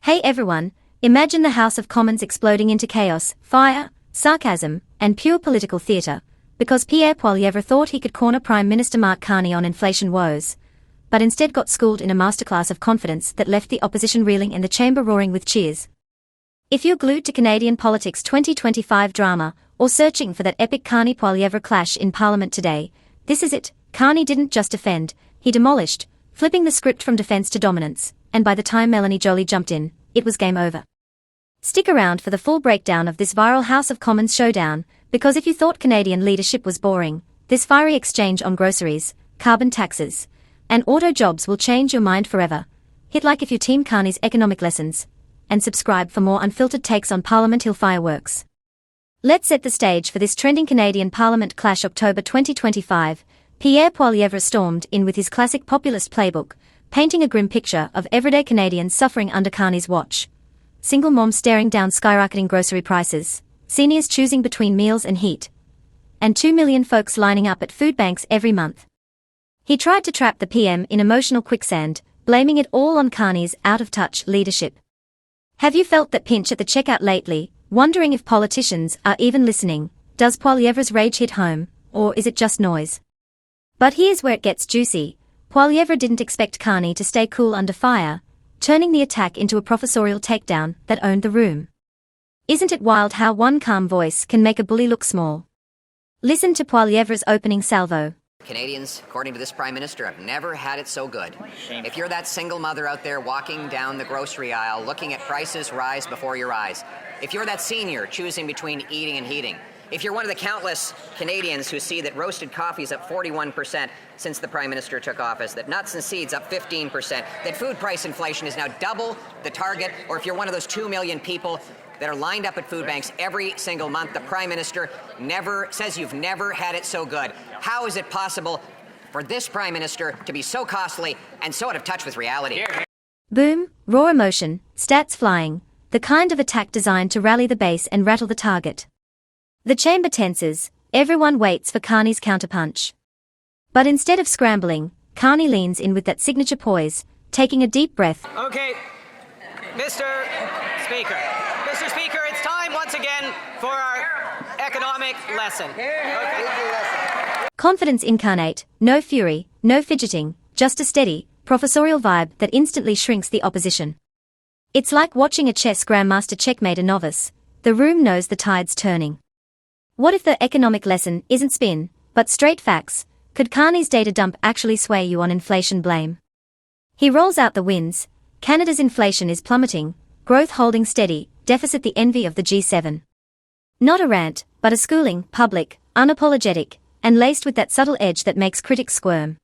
Hey everyone, imagine the House of Commons exploding into chaos, fire, sarcasm, and pure political theatre, because Pierre Poilievre thought he could corner Prime Minister Mark Carney on inflation woes, but instead got schooled in a masterclass of confidence that left the opposition reeling and the chamber roaring with cheers. If you're glued to Canadian politics 2025 drama, or searching for that epic Carney-Poilievre clash in Parliament today, this is it. Carney didn't just defend, he demolished, flipping the script from defence to dominance, and by the time Melanie Joly jumped in, it was game over. Stick around for the full breakdown of this viral House of Commons showdown, because if you thought Canadian leadership was boring, this fiery exchange on groceries, carbon taxes, and auto jobs will change your mind forever. Hit like if you're Team Carney's economic lessons, and subscribe for more unfiltered takes on Parliament Hill fireworks. Let's set the stage for this trending Canadian Parliament clash. October 2025, Pierre Poilievre stormed in with his classic populist playbook, painting a grim picture of everyday Canadians suffering under Carney's watch. Single moms staring down skyrocketing grocery prices, seniors choosing between meals and heat, and 2 million folks lining up at food banks every month. He tried to trap the PM in emotional quicksand, blaming it all on Carney's out-of-touch leadership. Have you felt that pinch at the checkout lately, wondering if politicians are even listening? Does Poilievre's rage hit home, or is it just noise? But here's where it gets juicy. Poilievre didn't expect Carney to stay cool under fire, turning the attack into a professorial takedown that owned the room. Isn't it wild how one calm voice can make a bully look small? Listen to Poilievre's opening salvo. Canadians, according to this Prime Minister, have never had it so good. If you're that single mother out there walking down the grocery aisle looking at prices rise before your eyes, if you're that senior choosing between eating and heating, if you're one of the countless Canadians who see that roasted coffee is up 41% since the Prime Minister took office, that nuts and seeds up 15%, that food price inflation is now double the target, or if you're one of those 2 million people that are lined up at food banks every single month, the Prime Minister says you've never had it so good. How is it possible for this Prime Minister to be so costly and so out of touch with reality? Boom, raw emotion, stats flying, the kind of attack designed to rally the base and rattle the target. The chamber tenses, everyone waits for Carney's counterpunch. But instead of scrambling, Carney leans in with that signature poise, taking a deep breath. Okay, Mr. Speaker, it's time once again for our economic lesson. Okay. Confidence incarnate, no fury, no fidgeting, just a steady, professorial vibe that instantly shrinks the opposition. It's like watching a chess grandmaster checkmate a novice. The room knows the tide's turning. What if the economic lesson isn't spin, but straight facts? Could Carney's data dump actually sway you on inflation blame? He rolls out the wins. Canada's inflation is plummeting, growth holding steady, deficit the envy of the G7. Not a rant, but a schooling, public, unapologetic, and laced with that subtle edge that makes critics squirm.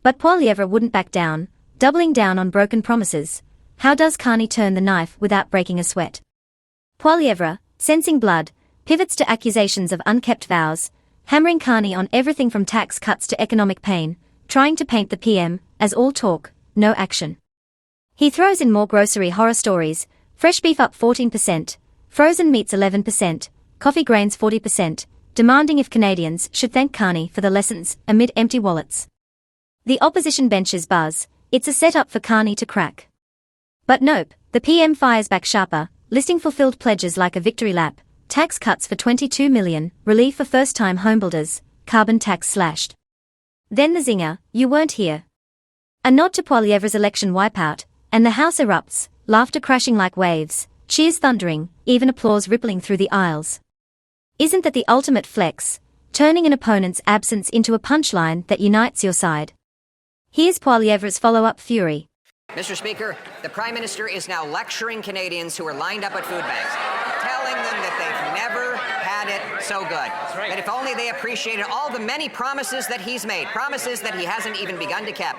But Poilievre wouldn't back down, doubling down on broken promises. How does Carney turn the knife without breaking a sweat? Poilievre, sensing blood, pivots to accusations of unkept vows, hammering Carney on everything from tax cuts to economic pain, trying to paint the PM as all talk, no action. He throws in more grocery horror stories: fresh beef up 14%, frozen meats 11%, coffee grains 40%, demanding if Canadians should thank Carney for the lessons amid empty wallets. The opposition benches buzz. It's a setup for Carney to crack. But nope, the PM fires back sharper, listing fulfilled pledges like a victory lap: tax cuts for 22 million, relief for first-time homebuilders, carbon tax slashed. Then the zinger, you weren't here. A nod to Poilievre's election wipeout, and the House erupts, laughter crashing like waves, cheers thundering, even applause rippling through the aisles. Isn't that the ultimate flex, turning an opponent's absence into a punchline that unites your side? Here's Poilievre's follow-up fury. Mr. Speaker, the Prime Minister is now lecturing Canadians who are lined up at food banks, telling them that they've never had it so good. Right. That if only they appreciated all the many promises that he's made, promises that he hasn't even begun to keep,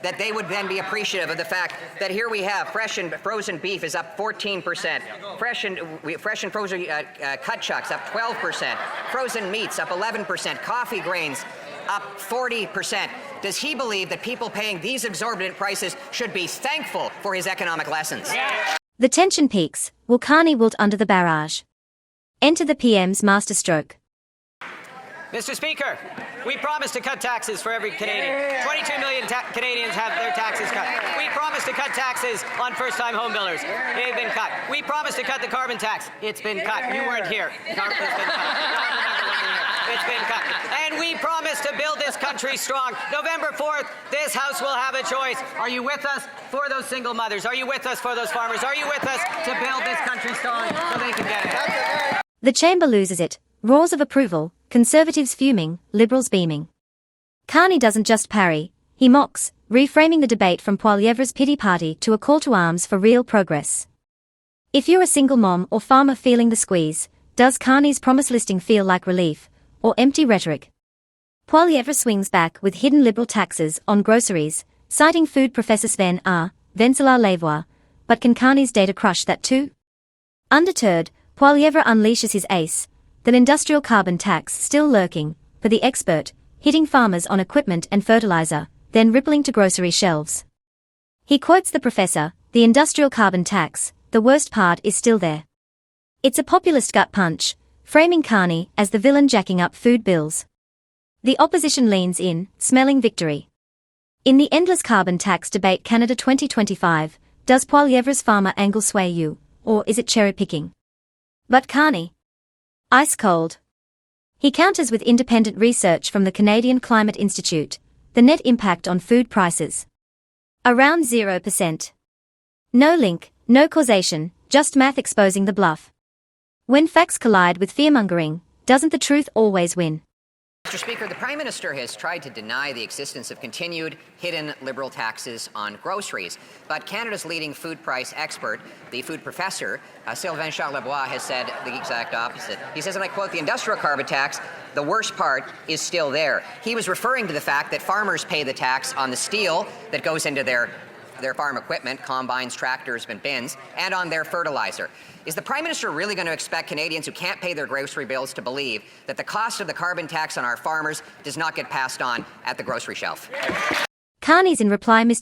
that they would then be appreciative of the fact that here we have fresh and frozen beef is up 14%, fresh and frozen cut chucks up 12%, frozen meats up 11%, coffee grains up 40%. Does he believe that people paying these exorbitant prices should be thankful for his economic lessons? The tension peaks. Will Carney wilt under the barrage? Enter the PM's masterstroke. Mr. Speaker, we promised to cut taxes for every Canadian. 22 million Canadians have their taxes cut. We promised to cut taxes on first-time home builders. They've been cut. We promised to cut the carbon tax. It's been cut. You weren't here. It's been cut. It's been cut. And we promised to build this country strong. November 4th, this House will have a choice. Are you with us for those single mothers? Are you with us for those farmers? Are you with us to build this country strong so they can get it? The chamber loses it. Roars of approval, Conservatives fuming, Liberals beaming. Carney doesn't just parry, he mocks, reframing the debate from Poilievre's pity party to a call to arms for real progress. If you're a single mom or farmer feeling the squeeze, does Carney's promise listing feel like relief, or empty rhetoric? Poilievre swings back with hidden Liberal taxes on groceries, citing food professor Sven R. Vencelar-Lavoie, but can Carney's data crush that too? Undeterred, Poilievre unleashes his ace, the industrial carbon tax still lurking, for the expert, hitting farmers on equipment and fertilizer, then rippling to grocery shelves. He quotes the professor, the industrial carbon tax, the worst part is still there. It's a populist gut punch, framing Carney as the villain jacking up food bills. The opposition leans in, smelling victory. In the endless carbon tax debate Canada 2025, does Poilievre's farmer angle sway you, or is it cherry-picking? But Carney? Ice cold. He counters with independent research from the Canadian Climate Institute, the net impact on food prices. Around 0%. No link, no causation, just math exposing the bluff. When facts collide with fearmongering, doesn't the truth always win? Mr. Speaker, the Prime Minister has tried to deny the existence of continued hidden Liberal taxes on groceries. But Canada's leading food price expert, the food professor, Sylvain Charlebois, has said the exact opposite. He says, and I quote, the industrial carbon tax, the worst part is still there. He was referring to the fact that farmers pay the tax on the steel that goes into their farm equipment, combines, tractors, and bins, and on their fertilizer. Is the Prime Minister really going to expect Canadians who can't pay their grocery bills to believe that the cost of the carbon tax on our farmers does not get passed on at the grocery shelf? Carney's in reply, Mr.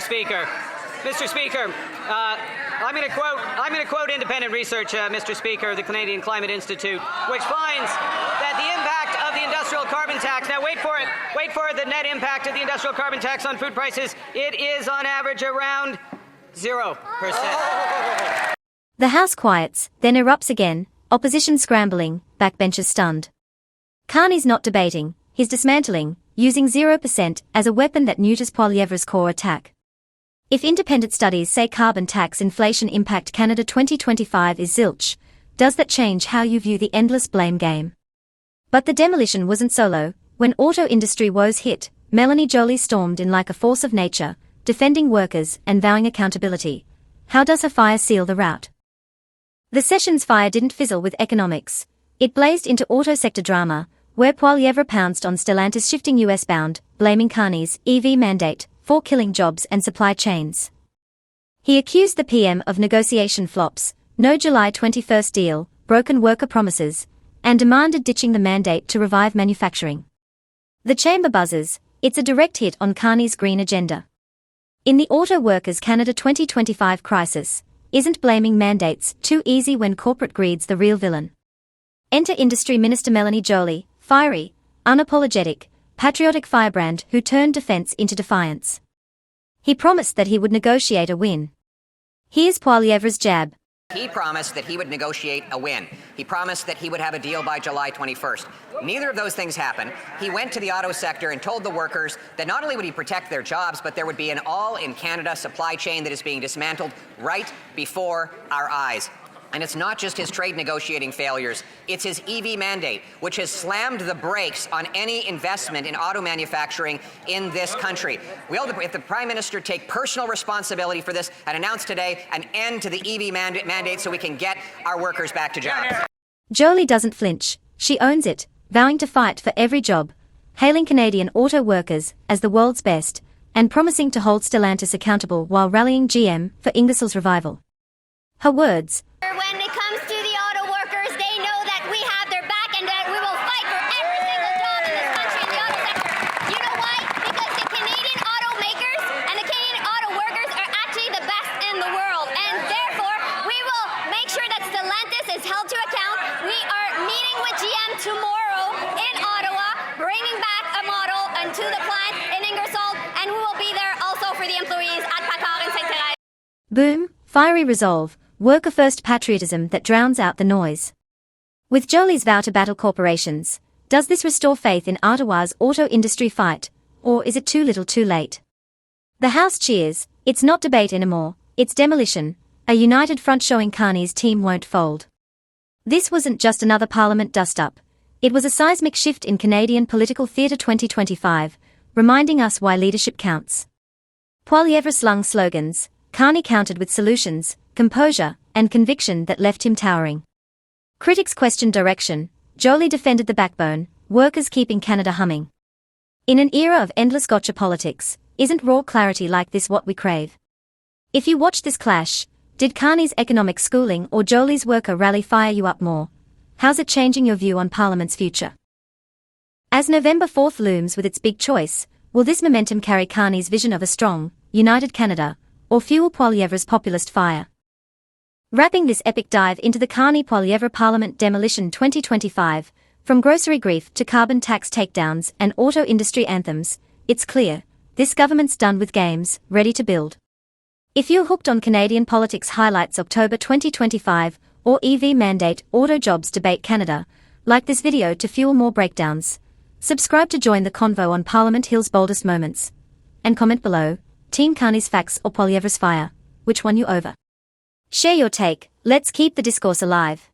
Speaker. Mr. Speaker, I'm going to quote independent research, Mr. Speaker, the Canadian Climate Institute, which finds that the impact of the industrial carbon tax, now wait for it, the net impact of the industrial carbon tax on food prices, it is on average around 0%. The House quiets, then erupts again, opposition scrambling, backbenchers stunned. Carney's not debating, he's dismantling, using 0% as a weapon that neuters Poilievre's core attack. If independent studies say carbon tax inflation impact Canada 2025 is zilch, does that change how you view the endless blame game? But the demolition wasn't solo. When auto industry woes hit, Melanie Joly stormed in like a force of nature, defending workers and vowing accountability. How does her fire seal the rout? The session's fire didn't fizzle with economics. It blazed into auto sector drama, where Poilievre pounced on Stellantis shifting US-bound, blaming Carney's EV mandate for killing jobs and supply chains. He accused the PM of negotiation flops, no July 21st deal, broken worker promises, and demanded ditching the mandate to revive manufacturing. The chamber buzzes, it's a direct hit on Carney's green agenda. In the Auto Workers Canada 2025 crisis, isn't blaming mandates too easy when corporate greed's the real villain? Enter Industry Minister Melanie Joly, fiery, unapologetic, patriotic firebrand who turned defence into defiance. He promised that he would negotiate a win. Here's Poilievre's jab. He promised that he would negotiate a win. He promised that he would have a deal by July 21st. Neither of those things happened. He went to the auto sector and told the workers that not only would he protect their jobs, but there would be an all-in-Canada supply chain that is being dismantled right before our eyes. And it's not just his trade negotiating failures, it's his EV mandate, which has slammed the brakes on any investment in auto manufacturing in this country. If the Prime Minister take personal responsibility for this and announce today an end to the EV mandate so we can get our workers back to jobs. Joly doesn't flinch, she owns it, vowing to fight for every job, hailing Canadian auto workers as the world's best, and promising to hold Stellantis accountable while rallying GM for Ingersoll's revival. Her words, when it comes to the auto workers, they know that we have their back and that we will fight for every single job in this country in the auto sector. You know why? Because the Canadian automakers and the Canadian auto workers are actually the best in the world. And therefore, we will make sure that Stellantis is held to account. We are meeting with GM to the plant in Ingersoll, and we will be there also for the employees at Packard and St. Boom, fiery resolve, worker-first patriotism that drowns out the noise. With Jolie's vow to battle corporations, does this restore faith in Ottawa's auto industry fight, or is it too little too late? The House cheers, it's not debate anymore, it's demolition, a united front showing Carney's team won't fold. This wasn't just another Parliament dust-up, it was a seismic shift in Canadian political theatre 2025, reminding us why leadership counts. Poilievre slung slogans, Carney countered with solutions, composure, and conviction that left him towering. Critics questioned direction, Jolie defended the backbone, workers keeping Canada humming. In an era of endless gotcha politics, isn't raw clarity like this what we crave? If you watched this clash, did Carney's economic schooling or Jolie's worker rally fire you up more? How's it changing your view on Parliament's future? As November 4th looms with its big choice, will this momentum carry Carney's vision of a strong, united Canada, or fuel Poilievre's populist fire? Wrapping this epic dive into the Carney-Poilievre Parliament demolition 2025, from grocery grief to carbon tax takedowns and auto industry anthems, it's clear, this government's done with games, ready to build. If you're hooked on Canadian politics highlights October 2025, or EV mandate auto jobs debate Canada, like this video to fuel more breakdowns. Subscribe to join the convo on Parliament Hill's boldest moments. And comment below, Team Carney's facts or Poilievre's fire, which won you over? Share your take, let's keep the discourse alive.